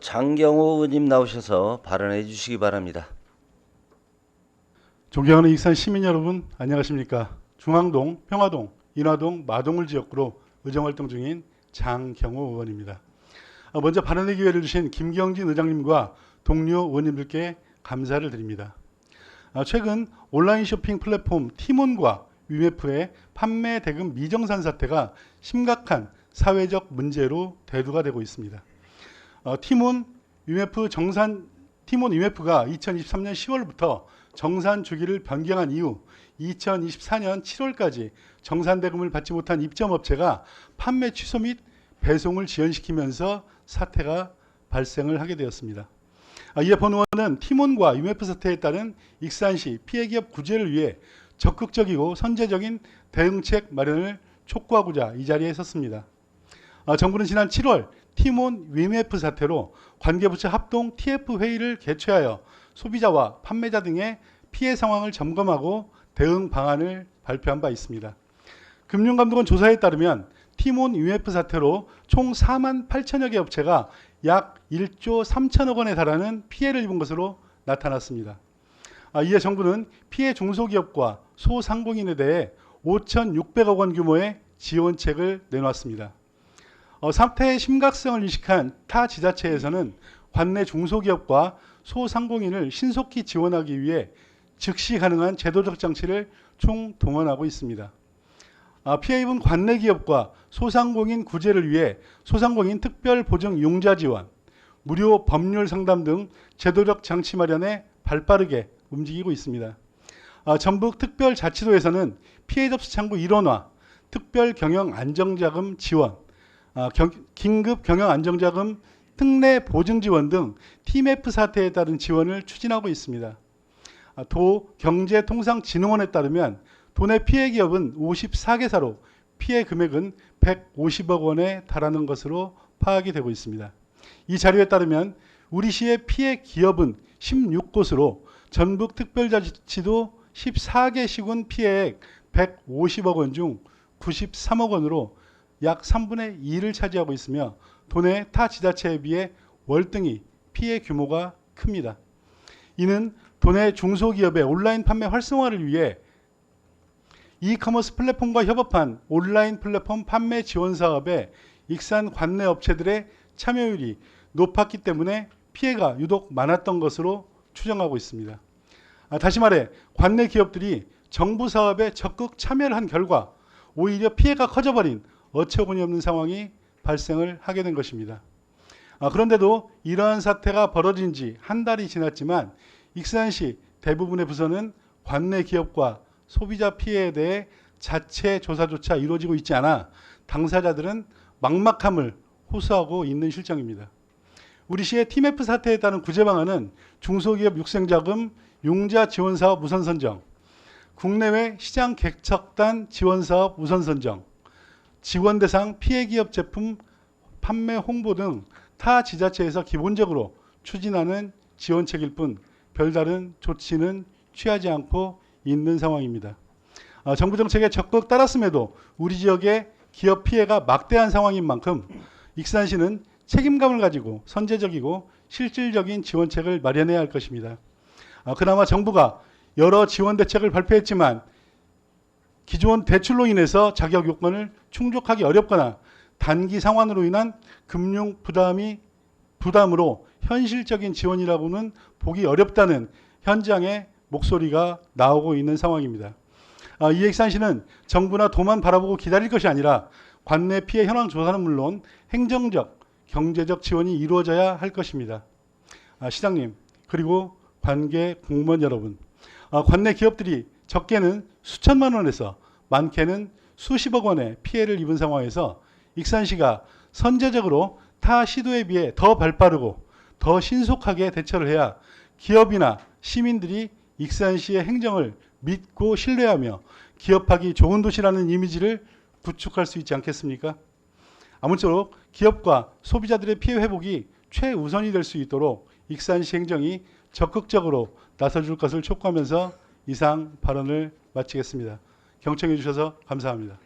장경호 의원님 나오셔서 발언해 주시기 바랍니다. 존경하는 익산 시민 여러분, 안녕하십니까? 중앙동, 평화동, 인화동, 마동을 지역구로 의정활동 중인 장경호 의원입니다. 먼저 발언의 기회를 주신 김경진 의장님과 동료 의원님들께 감사를 드립니다. 최근 온라인 쇼핑 플랫폼 티몬과 위메프의 판매 대금 미정산 사태가 심각한 사회적 문제로 대두가 되고 있습니다. 티몬 위메프가 2023년 10월부터 정산 주기를 변경한 이후 2024년 7월까지 정산 대금을 받지 못한 입점업체가 판매 취소 및 배송을 지연시키면서 사태가 발생을 하게 되었습니다. 이에 본 의원은 티몬과 위메프 사태에 따른 익산시 피해기업 구제를 위해 적극적이고 선제적인 대응책 마련을 촉구하고자 이 자리에 섰습니다. 정부는 지난 7월 티몬 위메프 사태로 관계부처 합동 TF 회의를 개최하여 소비자와 판매자 등의 피해 상황을 점검하고 대응 방안을 발표한 바 있습니다. 금융감독원 조사에 따르면 티몬 위메프 사태로 총 4만 8천여 개 업체가 약 1조 3천억 원에 달하는 피해를 입은 것으로 나타났습니다. 이에 정부는 피해 중소기업과 소상공인에 대해 5,600억 원 규모의 지원책을 내놓았습니다. 사태의 심각성을 인식한 타 지자체에서는 관내 중소기업과 소상공인을 신속히 지원하기 위해 즉시 가능한 제도적 장치를 총동원하고 있습니다. 피해 입은 관내 기업과 소상공인 구제를 위해 소상공인 특별보증 융자 지원, 무료 법률 상담 등 제도적 장치 마련에 발빠르게 움직이고 있습니다. 전북특별자치도에서는 피해 접수 창구 일원화, 특별경영안정자금 지원, 긴급경영안정자금 특례 보증 지원 등 TMF 사태에 따른 지원을 추진하고 있습니다. 도경제통상진흥원에 따르면 도내 피해 기업은 54개사로 피해 금액은 150억 원에 달하는 것으로 파악이 되고 있습니다. 이 자료에 따르면 우리 시의 피해 기업은 16곳으로 전북특별자치도 14개 시군 피해액 150억 원 중 93억 원으로 약 3분의 2를 차지하고 있으며 도내 타 지자체에 비해 월등히 피해 규모가 큽니다. 이는 도내 중소기업의 온라인 판매 활성화를 위해 이커머스 플랫폼과 협업한 온라인 플랫폼 판매 지원 사업에 익산 관내 업체들의 참여율이 높았기 때문에 피해가 유독 많았던 것으로 추정하고 있습니다. 다시 말해 관내 기업들이 정부 사업에 적극 참여를 한 결과 오히려 피해가 커져버린 어처구니 없는 상황이 발생을 하게 된 것입니다. 그런데도 이러한 사태가 벌어진 지 한 달이 지났지만 익산시 대부분의 부서는 관내 기업과 소비자 피해에 대해 자체 조사조차 이루어지고 있지 않아 당사자들은 막막함을 호소하고 있는 실정입니다. 우리 시의 TMF 사태에 따른 구제 방안은 중소기업 육성자금 융자 지원사업 우선 선정, 국내외 시장 개척단 지원사업 우선 선정, 지원 대상 피해기업 제품 판매 홍보 등 타 지자체에서 기본적으로 추진하는 지원책일 뿐 별다른 조치는 취하지 않고 있는 상황입니다. 정부 정책에 적극 따랐음에도 우리 지역의 기업 피해가 막대한 상황인 만큼 익산시는 책임감을 가지고 선제적이고 실질적인 지원책을 마련해야 할 것입니다. 그나마 정부가 여러 지원 대책을 발표했지만 기존 대출로 인해서 자격 요건을 충족하기 어렵거나 단기 상환으로 인한 금융 부담으로 현실적인 지원이라고는 보기 어렵다는 현장의 목소리가 나오고 있는 상황입니다. 이 익산시는 정부나 도만 바라보고 기다릴 것이 아니라 관내 피해 현황 조사는 물론 행정적, 경제적 지원이 이루어져야 할 것입니다. 시장님 그리고 관계 공무원 여러분, 관내 기업들이 적게는 수천만 원에서 많게는 수십억 원의 피해를 입은 상황에서 익산시가 선제적으로 타 시도에 비해 더 발빠르고 더 신속하게 대처를 해야 기업이나 시민들이 익산시의 행정을 믿고 신뢰하며 기업하기 좋은 도시라는 이미지를 구축할 수 있지 않겠습니까? 아무쪼록 기업과 소비자들의 피해 회복이 최우선이 될 수 있도록 익산시 행정이 적극적으로 나서줄 것을 촉구하면서 이상 발언을 마치겠습니다. 경청해 주셔서 감사합니다.